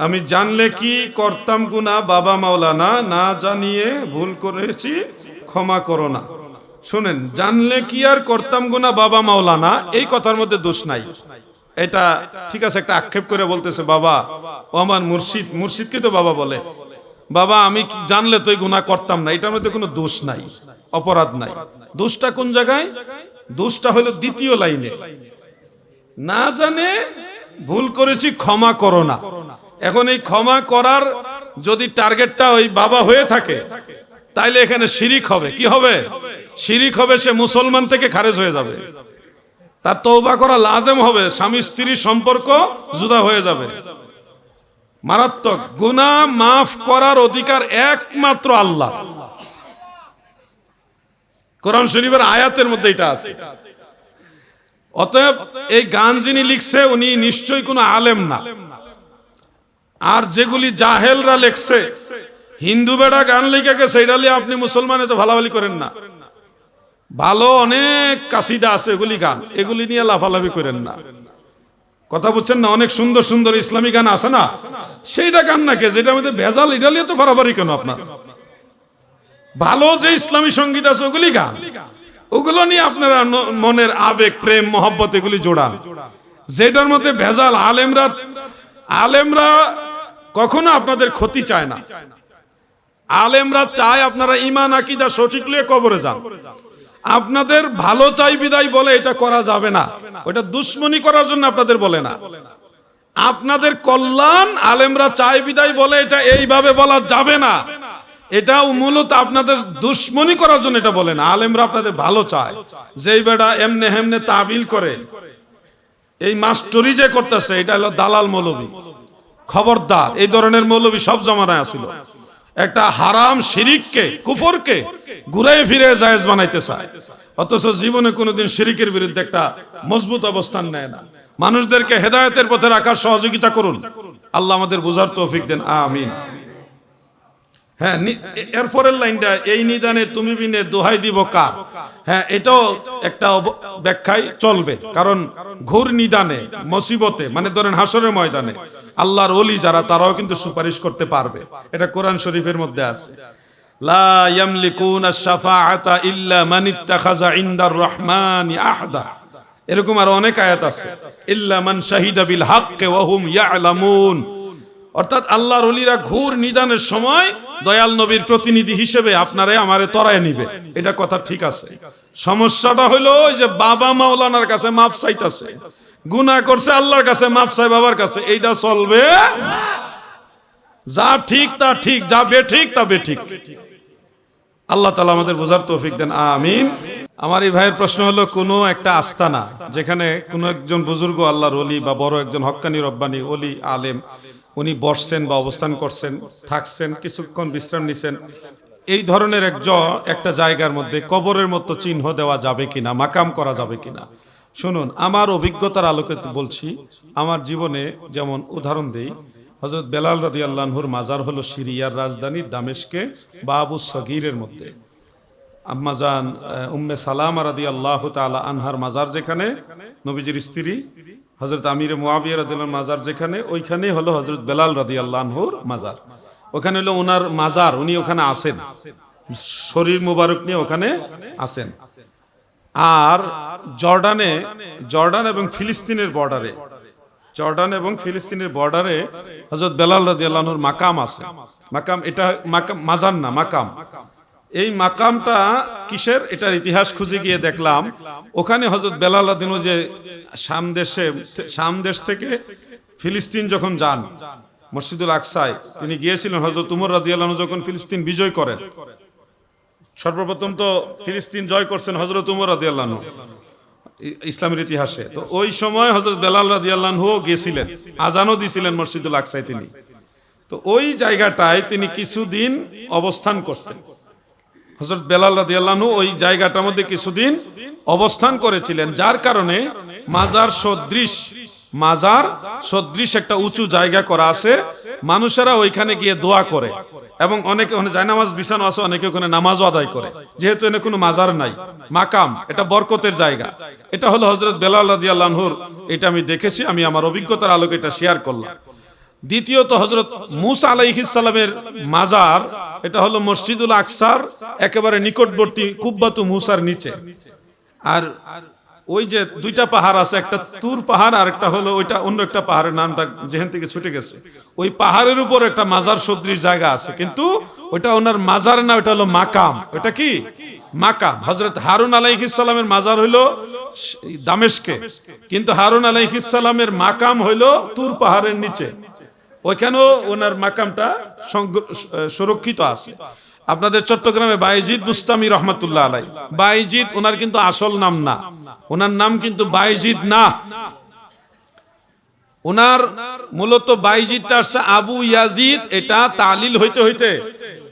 আমি জানলে কি করতাম গুনাহ বাবা মাওলানা, না জানিয়ে ভুল করেছি ক্ষমা করো না। শুনেন, জানলে কি আর করতাম গুনাহ বাবা মাওলানা, এই কথার মধ্যে দোষ নাই। এটা ঠিক আছে, একটা আক্ষেপ করে বলতেছে বাবা ও আমার মুর্শিদ, মুর্শিদকে তো বাবা বলে, বাবা আমি কি জানলে তো এই গুনাহ করতাম না, এটার মধ্যে কোনো দোষ নাই, অপরাধ নাই। দোষটা কোন জায়গায়? দোষটা হলো দ্বিতীয় লাইনে, না জানে ভুল করেছি ক্ষমা করো না। এখন এই ক্ষমা করার যদি টার্গেটটা ওই বাবা হয়ে থাকে, তাইলে এখানে শিরিক হবে। কি হবে? শিরিক হবে, সে মুসলমান থেকে খারেজ হয়ে যাবে, তার তওবা করা লাজেম হবে, স্বামী স্ত্রীর সম্পর্ক জুদা হয়ে যাবে। মারাত্মক। গুনাহ মাফ করার অধিকার একমাত্র আল্লাহ। কোরআন শরীফের আয়াতের মধ্যে এটা আছে। অতএব এই গান যিনি লিখছে উনি নিশ্চয়ই কোনো আলেম না। আর যেগুলি জাহেলরা লেখছে, হিন্দু বেড়া গান লিখে গেছে, এটা নিয়ে আপনি মুসলমানে তো ভালাভালি করেন না। ভালো অনেক কাসিদা আছে, এগুলি গান, এগুলি নিয়ে লাফালাফি করেন না। কথা বুঝছেন না? অনেক সুন্দর সুন্দর ইসলামী গান আছে না, সেইটা গান নাকি যেটার মধ্যে ভেজাল, এটা নিয়ে তো বাড়াবাড়ি কেন আপনার? ভালো যে ইসলামী সঙ্গীত আছে ওগুলি গান, ওগুলো নিয়ে আপনারা মনের আবেগ, প্রেম, মহব্বত এগুলি জোড়ান। যেটার মধ্যে ভেজাল, আলেমরা কখনো আপনাদের ক্ষতি চায় না। আলেমরা চায় আপনারা ঈমান আকীদা সঠিক নিয়ে কবরে যান। আপনাদের ভালো চাই বিদায় বলে এটা করা যাবে না, ওটা দুশ্মনী করার জন্য আপনাদের বলে না। আপনাদের কল্যাণ আলেমরা চাই বিদায় বলে এটা এইভাবে বলা যাবে না, এটাও মূলত আপনাদের দুশ্মনী করার জন্য এটা বলে না। আলেমরা আপনাদের ভালো চায়। যেই বেটা এমনে হেমনে তাবিল করে, এই মাস্টরি যে করতেছে, এটা হলো দালাল মৌলবী। খবরদার, এই ধরনের মৌলবী সব জমানায় আসিল। একটা হারাম শিরিককে, কুফরকে ঘুরে ফিরে জায়েজ বানাইতে চায়, অথচ জীবনে কোনোদিন শিরিকের বিরুদ্ধে একটা মজবুত অবস্থান নেয় না। মানুষদেরকে হেদায়েতের পথে রাখার সহযোগিতা করুন। আল্লাহ আমাদের বুঝার তৌফিক দেন, আমিন। হ্যাঁ, এরপরের লাইনটা, এই নিদানে তুমি বিনে দোহাই দিব কার। হ্যাঁ, এটাও একটা ব্যাখ্যায় চলবে, কারণ ঘোর নিদানে, মুসিবতে, মানে ধরেন হাসরের ময়দানে আল্লাহর ওলি যারা, তারাও কিন্তু সুপারিশ করতে পারবে। এটা কোরআন শরীফের মধ্যে আছে, লা ইয়ামলিকুনা শাফাআতা ইল্লা মান ইত্তাখাযা ইনদার রহমানি আহদা। এরকম আর অনেক আয়াত আছে, ইল্লা মান শাহিদা বিল হাক্কি ওয়া হুম ইয়ালামুন। অর্থাৎ আল্লাহর ওলিরা ঘোর নিদানের সময় দয়াল নবীর প্রতিনিধি হিসেবে আপনারে আমারে তরায় নিবে, এটা কথা ঠিক আছে। সমস্যাটা হলো ওই যে বাবা মাওলানার কাছে মাপ চাইতেছে, গুনাহ করছে আল্লাহর কাছে মাপ চাই বাবার কাছে, এইটা চলবে না। যা ঠিক তা ঠিক, যা বেঠিক তা বেঠিক। আল্লাহ তাআলা আমাদের বোঝার তৌফিক দেন, আমিন। আমার এই ভাইয়ের প্রশ্ন হলো, কোনো একটা আস্তানা যেখানে কোনো একজন বুজুর্গ আল্লাহর ওলি বা বড় একজন হক্কানি রব্বানি ওলি আলেম উনি বসছেন বা অবস্থান করছেন, থাকছেন, কিছুক্ষণ বিশ্রাম নিছেন, এই ধরনের একটা জায়গার মধ্যে কবরের মতো চিহ্ন দেওয়া যাবে কিনা, মাকাম করা যাবে কিনা? শুনুন, আমার অভিজ্ঞতার আলোকে বলছি। আমার জীবনে যেমন উদাহরণ দেই, হযরত বেলাল রাদিয়াল্লাহু আনহুর মাজার হলো সিরিয়ার রাজধানী দামেস্কে বাবু সগীরের মধ্যে। আম্মাজান উম্মে সালামা রাদিয়াল্লাহু তাআলা আনহার মাজার যেখানে, নবীজির স্ত্রী হযরত আমিরে মুয়াবিয়া রাদিয়াল্লাহু আনহুর মাজার যেখানে, ওইখানে হলো হযরত বেলাল রাদিয়াল্লাহু আনহুর মাজার। ওখানে হলো ওনার মাজার, উনি ওখানে আছেন, শরীর মুবারক নিয়ে ওখানে আছেন। আর জর্ডান এবং ফিলিস্তিনের বর্ডারে হযরত বেলাল রাদিয়াল্লাহু আনহুর মাকাম আছে। মাকাম, এটা মাজার না, মাকাম। এই মাকামটা কিসের, এটার ইতিহাস খুঁজে গিয়ে দেখলাম, ওখানে হযরত বেলাল রাদিয়াল্লাহু আনহু যে শাম দেশ থেকে ফিলিস্তিন যখন যান, মসজিদুল আকসায় তিনি গিয়েছিলেন। হযরত উমর রাদিয়াল্লাহু আনহু যখন ফিলিস্তিন বিজয় করেন, সর্বপ্রথম তো ফিলিস্তিন জয় করছেন হযরত উমর রাদিয়াল্লাহু আনহু ইসলামের ইতিহাসে। তো ওই সময় হযরত বেলাল রাদিয়াল্লাহু আনহু গিয়েছিলেন, আজানও দিয়েছিলেন মসজিদুল আকসায় তিনি। তো ওই জায়গাটায় তিনি কিছুদিন অবস্থান করছেন। হযরত বেলাল রাদিয়াল্লাহু আনহু ওই জায়গাটার মধ্যে কিছুদিন অবস্থান করেছিলেন, যার কারণে মাজার সদৃশ একটা উঁচু জায়গা করা আছে। মানুষেরা ওইখানে গিয়ে দোয়া করে, এবং অনেকে ওখানে জায়নামাজ বিছানো আছে, অনেকে ওখানে নামাজও আদায় করে, যেহেতু এখানে কোনো মাজার নাই, মাকাম, এটা বরকতের জায়গা। এটা হলো হযরত বেলাল রাদিয়াল্লাহু আনহুর, এটা আমি দেখেছি, আমি আমার অভিজ্ঞতার আলোকে এটা শেয়ার করলাম। দ্বিতীয়ত হযরত মূসা আলাইহিস সালামের মাজার, এটা হলো মসজিদুল আকসার একেবারে নিকটবর্তী কুব্বাতু মূসার নিচে। আর ওই যে দুইটা পাহাড় আছে, একটা তুর পাহাড় আর একটা হলো ওইটা অন্য একটা পাহাড়ের নামটা যেখান থেকে ছুটে গেছে, ওই পাহাড়ের উপর একটা মাজার সদৃশ জায়গা আছে, কিন্তু ওইটা ওনার মাজার না, ওইটা হলো মাকাম। ওইটা কি মাকাম? হযরত হারুন আলাইহিস সালামের মাজার হইলো দামেস্কে, কিন্তু হারুন আলাইহিস সালামের মাকাম হইলো তুর পাহাড়ের নিচে। ওইখানেও ওনার মাকামটা সুরক্ষিত আছে। আপনাদের চট্টগ্রামে বাইজিদ বুস্তামি রহমাতুল্লাহ আলাই, বাইজিদ ওনার কিন্তু আসল নাম না, ওনার নাম কিন্তু বাইজিদ না, ওনার মূলত বাইজিদটা আসছে আবু ইয়াজিদ। এটা তালিল হইতে হইতে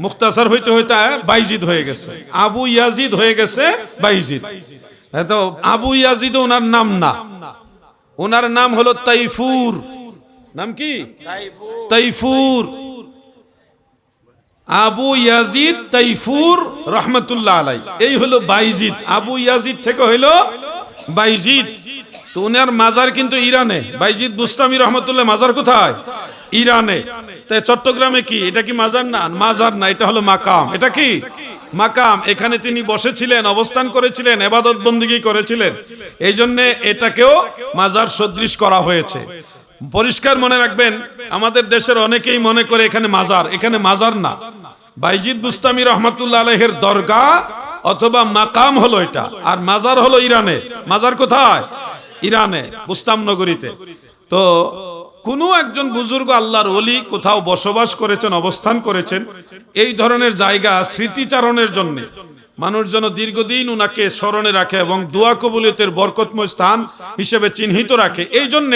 মুখতাসার হইতে হইতে বাইজিদ হয়ে গেছে, আবু ইয়াজিদ হয়ে গেছে বাইজিদ। তো আবু ইয়াজিদ ওনার নাম না, ওনার নাম হলো তাইফুর। নাম কি? তাইফুর। আবু ইয়াজিদ তাইফুর রহমাতুল্লাহ আলাই, এই হলো বাইজিদ। আবু ইয়াজিদ থেকে হইলো বাইজিদ। তো উনার মাজার কিন্তু ইরানে। বাইজিদ বুস্তামি রহমাতুল্লাহ মাজার কোথায়? ইরানে। তাই চট্টগ্রামে কি এটা কি মাজার না? মাজার না, এটা হলো মাকাম। এটা কি মাকাম? এখানে তিনি বসেছিলেন, অবস্থান করেছিলেন, ইবাদত বন্দেগী করেছিলেন, এই জন্য এটাকেও মাজার সদৃশ করা হয়েছে। পরিষ্কার মনে রাখবেন, আমাদের দেশের অনেকেই মনে করে এখানে মাজার, এখানে মাজার না। বাইজিদ বুস্তামি রহমাতুল্লাহ আলাইহির দরগা অথবা মাকাম হলো এটা, আর মাজার হলো ইরানে। মাজার কোথায়? ইরানে, বুস্তাম নগরীতে। তো কোন একজন বুজুর্গ আল্লাহর ওলি কোথাও বসবাস করেছেন, অবস্থান করেছেন, এই ধরনের জায়গা স্মৃতিচারণের জন্য মানুষ যেন দীর্ঘদিন উনাকে স্মরণে রাখে এবং দোয়া কবুলিয়তের বরকতময় স্থান হিসেবে চিহ্নিত রাখে, এই জন্য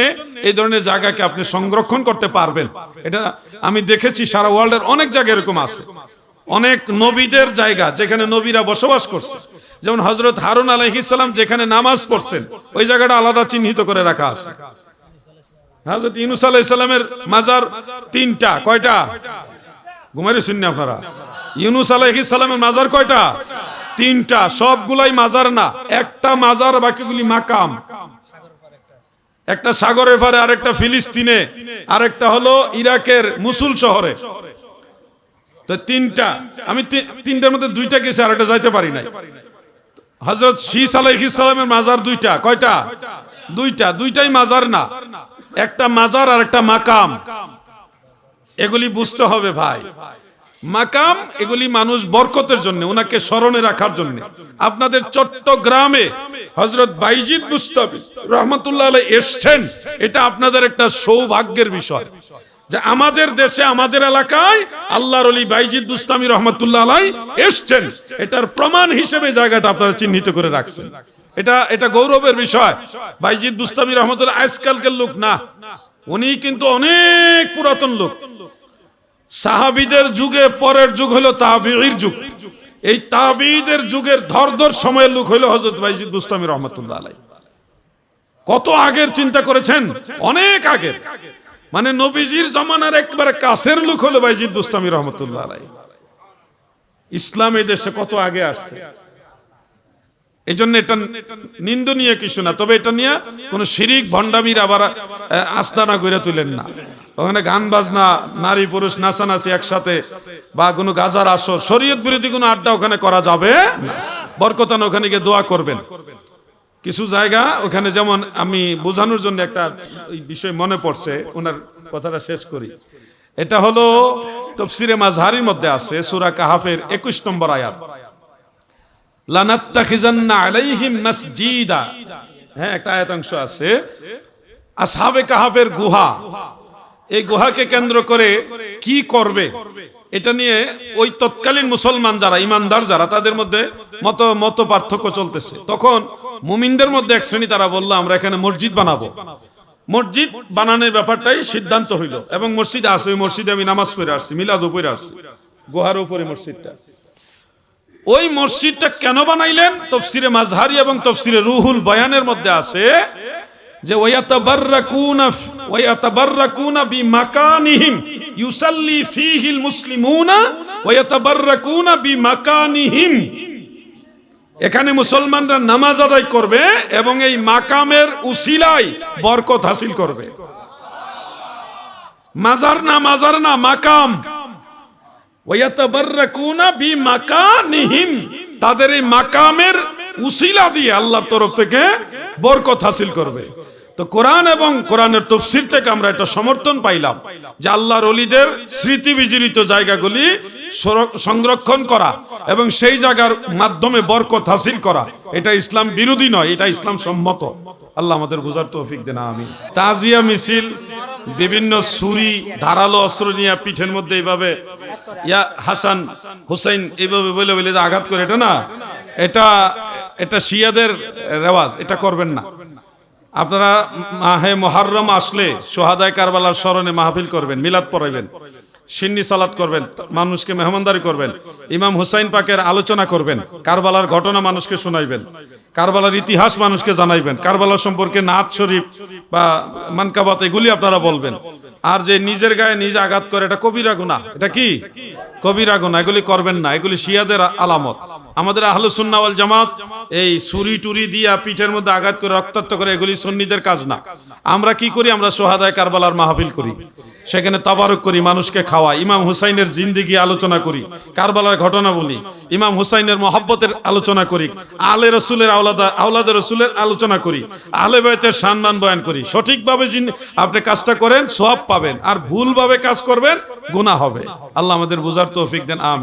এই ধরনের জায়গাকে আপনি সংরক্ষণ করতে পারবেন। এটা আমি দেখেছি সারা ওয়ার্ল্ডের অনেক জায়গায় এরকম আছে, অনেক নবীদের জায়গা যেখানে নবীরা বসবাস করছে, যেমন হযরত হারুন আলাইহিস সালাম যেখানে নামাজ পড়ছেন ওই জায়গাটা আলাদা চিহ্নিত করে রাখা আছে। হযরত ইউনূস আলাইহিস সালামের মাজার তিনটা। কয়টা? ঘুমাইরে শুননি আপনারা? ইউনূস আলাইহিস সালামের মাজার কয়টা? তিনটা। সবগুলাই মাজার না, একটা মাজার, বাকিগুলি মাকাম। একটা সাগরের পারে, আরেকটা ফিলিস্তিনে, আরেকটা হলো ইরাকের মুসুল শহরে। তো তিনটা। আমি তিনটার মধ্যে দুইটা গেছি, আর একটা যাইতে পারি নাই। হযরত শীস আলাইহিস সালামের মাজার দুইটা। কয়টা? দুইটা। দুইটাই মাজার না, একটা মাজার আর একটা মাকাম। এগুলি বুঝতে হবে ভাই। মাকাম এগুলি মানুষ বরকতের জন্য, ওনাকে স্মরণে রাখার জন্য। আপনাদের চট্টগ্রামে হযরত বাইজিদ বুস্তামি রহমাতুল্লাহ আলাইহি এসেছেন, এটা আপনাদের একটা সৌভাগ্যের বিষয় যে আমাদের দেশে, আমাদের এলাকায় আল্লাহর ওলি বাইজিদ বুস্তামি রহমাতুল্লাহ আলাইহি এসেছেন। এটার প্রমাণ হিসেবে জায়গাটা আপনারা চিহ্নিত করে রাখছেন। এটা গৌরবের বিষয়। বাইজিদ বুস্তামি রহমাতুল্লাহ আজকালকার লোক না, উনি কিন্তু অনেক পুরাতন লোক। সাহাবীদের যুগে পরের যুগ হলো তাবিঈর যুগ। এই তাবিঈদের যুগের ধর সময়ের লোক হলো হযরত বাইজিদ বুস্তামি রহমাতুল্লাহ আলাইহি। কত আগের চিন্তা করেছেন? অনেক আগের। মানে নবীজির জামানার একবারে কাছের লোক হলো বাইজিদ বুস্তামি রহমাতুল্লাহ আলাইহি। ইসলাম এই দেশে কত আগে আসছে। এই জন্য এটা নিন্দনীয় কিছু না, তবে এটা নিয়ে কোনো শিরিক ভণ্ডামির আবার আস্তানা করে তুলেন না। ওখানে গান বাজনা, নারী পুরুষ নাচানাচি একসাথে, বা কোনো গাজার আসর, শরীয়ত বিরোধী কোনো আড্ডা ওখানে করা যাবে না। বরকতান ওখানে গিয়ে দোয়া করবেন। কিছু জায়গা ওখানে, যেমন আমি বোঝানোর জন্য একটা বিষয় মনে পড়ছে, ওনার কথাটা শেষ করি। এটা হলো তাফসীরে মাযহারির মধ্যে আছে, সূরা কাহাফের 21 নম্বর আয়াত, লানাত্তাখিজান্না আলাইহিম মাসজিদা। হ্যাঁ, একটা আয়াতাংশ আছে। আসহাবে কাহাফের গুহা, এই গুহাকে কেন্দ্র করে কি করবে এটা নিয়ে ওই তৎকালীন মুসলমান যারা, ইমানদার যারা, তাদের মধ্যে মত পার্থক্য চলতেছে। তখন মুমিনদের মধ্যে এক শ্রেণী তারা বলল, আমরা এখানে মসজিদ বানাবো। মসজিদ বানানোর ব্যাপারটাই সিদ্ধান্ত হইল, এবং মসজিদে আছে, ওই মসজিদে আমি নামাজ পড়ে আসছি, মিলাদ পড়ে আসছি, গুহার উপরে মসজিদটা। ওই মসজিদটা কেন বানাইলেন? তাফসীরে মাযহারি এবং তাফসীরে রুহুল বয়ানের মধ্যে আছে যে ওয়ায়াতাবাররাকুনা বিমাকানিহিম ইউসাল্লি ফীহিল মুসলিমুনা ওয়ায়াতাবাররাকুনা বিমাকানিহিম। এখানে মুসলমানরা নামাজ আদায় করবে এবং এই মাকামের উসিলায় বরকত হাসিল করবে। মাজার না মাকাম। ওয়ায়াতাবাররাকুনা বিমাকানিহিম, তাদের এই মাকামের উসিলা দিয়ে আল্লাহর তরফ থেকে বরকত হাসিল করবে। তো কোরআন এবং কোরআনের তাফসীর থেকে আমরা এটা সমর্থন পাইলাম যে আল্লাহর ওলিদের স্মৃতি বিজড়িত জায়গাগুলি সংরক্ষণ করা এবং সেই জায়গার মাধ্যমে বরকত হাসিল করা, এটা ইসলাম বিরোধী নয়, এটা ইসলাম সম্মত। আল্লাহ আমাদের বুঝার তৌফিক দেন, আমিন। তাজিয়া মিছিল, বিভিন্ন ছুরি ধারালো অস্ত্র নিয়ে পিঠের মধ্যে এইভাবে ইয়া হাসান হুসাইন এইভাবে বলে বলে যে আঘাত করে, এটা না, এটা শিয়াদের রেওয়াজ, এটা করবেন না। আপনারা মাহে মুহররম আসলে সোহাদায়ে কারবালার স্মরণে মাহফিল করবেন, মিলাদ পড়াবেন, সিন্নি সালাত করবেন, মানুষকে মেহমানদারি করবেন, ইমাম হুসাইন পাকের আলোচনা করবেন, কারবালার ঘটনা মানুষকে শোনাইবেন, কারবালার ইতিহাস মানুষকে জানাইবেন, কারবালার সম্পর্কে নাত শরীফ বা মানকাবাত এগুলি আপনারা বলবেন। আর যে নিজের গায়ে নিজে আঘাত করে, এটা কবিরা গুনাহ। এটা কি কবিরা গুনাহ, এগুলি করবেন না, এগুলি শিয়াদের আলামত। আমাদের আহলুস সুন্নাহ ওয়াল জামাত এই ছুরি টুরি দিয়া পিঠের মধ্যে আঘাত করে রক্তাক্ত করে, এগুলি সুন্নিদের কাজ না। আমরা কি করি? আমরা সোহাদায়ে কারবালার মাহফিল করি, সেখানে তাবারুক করি, মানুষকে খাওয়াই, ইমাম হুসাইনের জিন্দেগি আলোচনা করি, কারবালার ঘটনা বলি, ইমাম হুসাইনের মহব্বতের আলোচনা করি, আলে রসুলের আওলাদে রসুলের আলোচনা করি, আহলে বাইতের সম্মান বয়ান করি। সঠিকভাবে আপনি কাজটা করেন, সওয়াব পাবেন, আর ভুলভাবে কাজ করবেন, গুনাহ হবে। আল্লাহ আমাদের বুঝার তৌফিক দেন, আমিন।